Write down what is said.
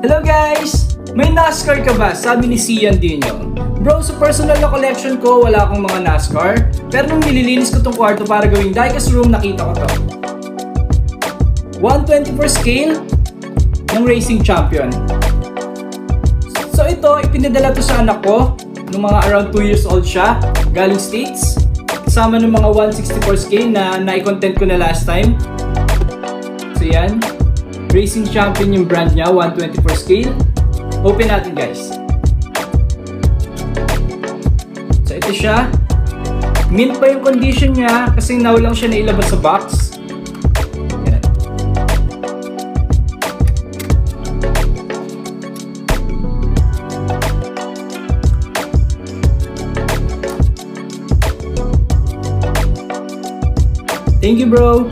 Hello guys! May NASCAR ka ba? Sabi ni Sian Dino. Bro, sa personal na collection ko, wala akong mga NASCAR. Pero nung nililinis ko tong kwarto para gawing diecast room, nakita ko to. 124 scale ng Racing Champion. So ito, ipinadala to sa anak ko nung mga around 2 years old siya, galing States. Kasama ng mga 164 scale na nai-content ko na last time. So yan. Racing Champion yung brand niya, 124 scale. Open natin guys. So ito siya. Mint pa yung condition niya kasi now lang siya nailabas sa box. Yan. Thank you bro.